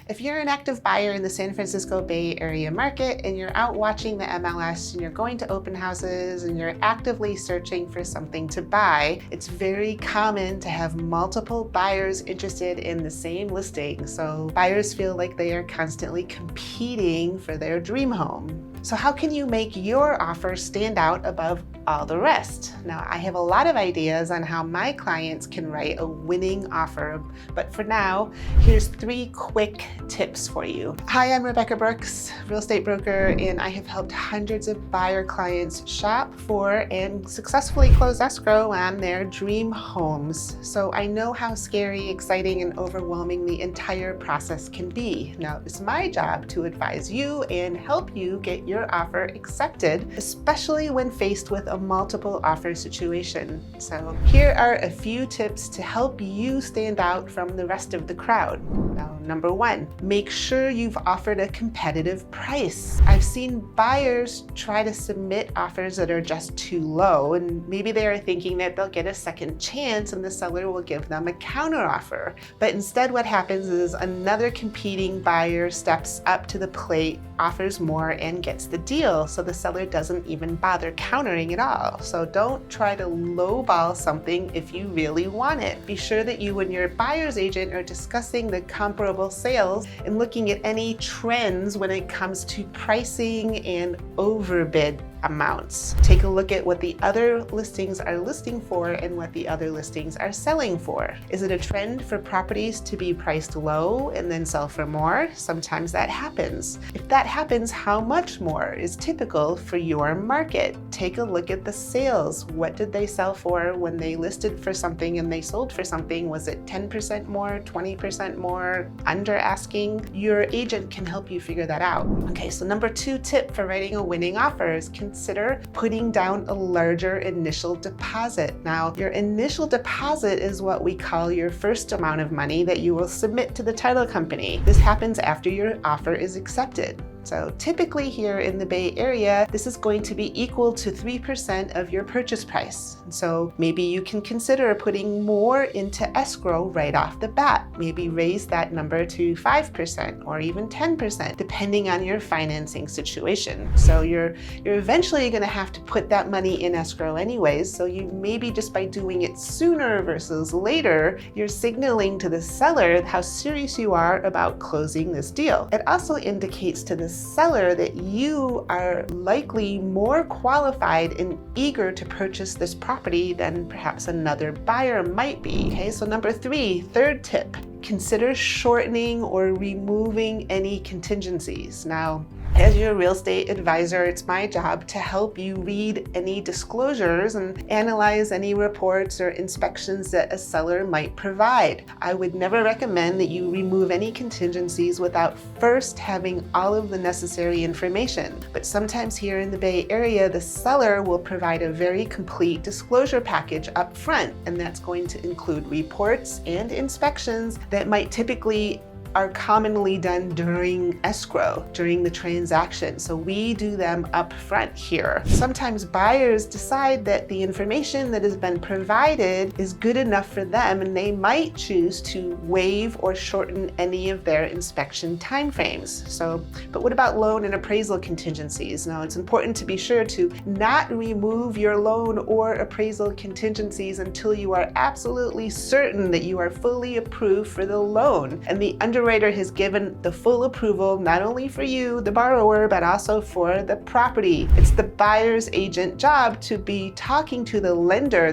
If you're an active buyer in the San Francisco Bay Area market and you're out watching the MLS and you're going to open houses and you're actively searching for something to buy, it's very common to have multiple buyers interested in the same listing. So buyers feel like they are constantly competing for their dream home. So how can you make your offer stand out above all the rest? Now, I have a lot of ideas on how my clients can write a winning offer, but for now, here's 3 quick tips for you. Hi, I'm Rebecca Brooks, real estate broker, and I have helped hundreds of buyer clients shop for and successfully close escrow on their dream homes. So I know how scary, exciting, and overwhelming the entire process can be. Now, it's my job to advise you and help you get your offer accepted, especially when faced with a multiple offer situation. So here are a few tips to help you stand out from the rest of the crowd. Now, number 1, make sure you've offered a competitive price. I've seen buyers try to submit offers that are just too low, and maybe they are thinking that they'll get a second chance and the seller will give them a counteroffer. But instead what happens is another competing buyer steps up to the plate, offers more, and gets the deal. So the seller doesn't even bother countering at all. So don't try to lowball something if you really want it. Be sure that you and your buyer's agent are discussing the comparable sales and looking at any trends when it comes to pricing and overbid amounts. Take a look at what the other listings are listing for and what the other listings are selling for. Is it a trend for properties to be priced low and then sell for more? Sometimes that happens. If that happens, how much more is typical for your market? Take a look at the sales. What did they sell for when they listed for something and they sold for something? Was it 10% more, 20% more, under asking? Your agent can help you figure that out. Okay, so number 2 tip for writing a winning offer is consider putting down a larger initial deposit. Now, your initial deposit is what we call your first amount of money that you will submit to the title company. This happens after your offer is accepted. So typically here in the Bay Area, this is going to be equal to 3% of your purchase price. So maybe you can consider putting more into escrow right off the bat. Maybe raise that number to 5% or even 10%, depending on your financing situation. So you're eventually going to have to put that money in escrow anyways. So you maybe just by doing it sooner versus later, you're signaling to the seller how serious you are about closing this deal. It also indicates to the seller that you are likely more qualified and eager to purchase this property than perhaps another buyer might be. Okay, so number 3, third tip, consider shortening or removing any contingencies. Now, as your real estate advisor, it's my job to help you read any disclosures and analyze any reports or inspections that a seller might provide. I would never recommend that you remove any contingencies without first having all of the necessary information. But sometimes here in the Bay Area, the seller will provide a very complete disclosure package up front, and that's going to include reports and inspections that might typically are commonly done during escrow, during the transaction. So we do them up front here. Sometimes buyers decide that the information that has been provided is good enough for them, and they might choose to waive or shorten any of their inspection timeframes. So, but what about loan and appraisal contingencies? Now, it's important to be sure to not remove your loan or appraisal contingencies until you are absolutely certain that you are fully approved for the loan and the underwriter has given the full approval not only for you, the borrower, but also for the property. It's the buyer's agent job to be talking to the lender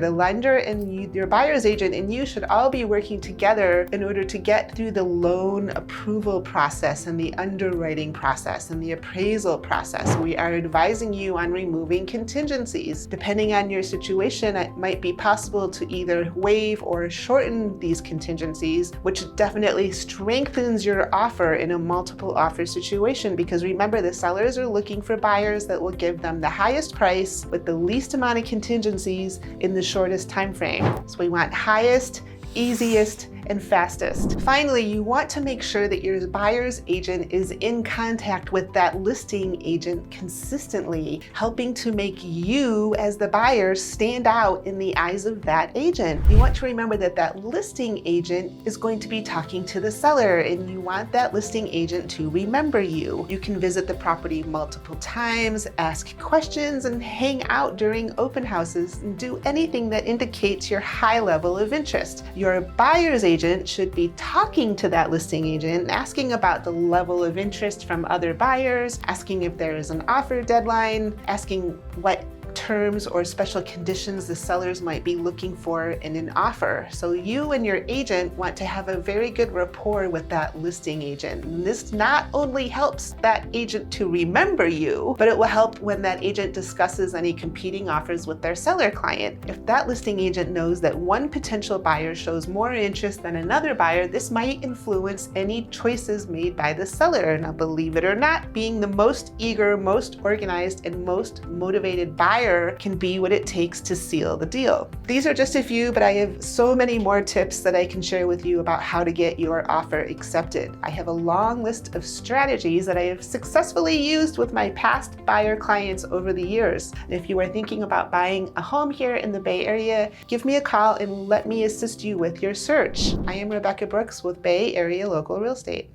and you, your buyer's agent, and you should all be working together in order to get through the loan approval process and the underwriting process and the appraisal process. We are advising you on removing contingencies. Depending on your situation, it might be possible to either waive or shorten these contingencies, which definitely strengthens your offer in a multiple offer situation, because remember, the sellers are looking for buyers that will give them the highest price with the least amount of contingencies in the shortest time frame. So we want highest, easiest, and fastest. Finally, you want to make sure that your buyer's agent is in contact with that listing agent consistently, helping to make you as the buyer stand out in the eyes of that agent. You want to remember that that listing agent is going to be talking to the seller, and you want that listing agent to remember you. You can visit the property multiple times, ask questions, and hang out during open houses, and do anything that indicates your high level of interest. Your buyer's agent should be talking to that listing agent, asking about the level of interest from other buyers, asking if there is an offer deadline, asking what terms or special conditions the sellers might be looking for in an offer. So you and your agent want to have a very good rapport with that listing agent. And this not only helps that agent to remember you, but it will help when that agent discusses any competing offers with their seller client. If that listing agent knows that one potential buyer shows more interest than another buyer, this might influence any choices made by the seller. Now, believe it or not, being the most eager, most organized, and most motivated buyer can be what it takes to seal the deal. These are just a few, but I have so many more tips that I can share with you about how to get your offer accepted. I have a long list of strategies that I have successfully used with my past buyer clients over the years. If you are thinking about buying a home here in the Bay Area, give me a call and let me assist you with your search. I am Rebecca Brooks with Bay Area Local Real Estate.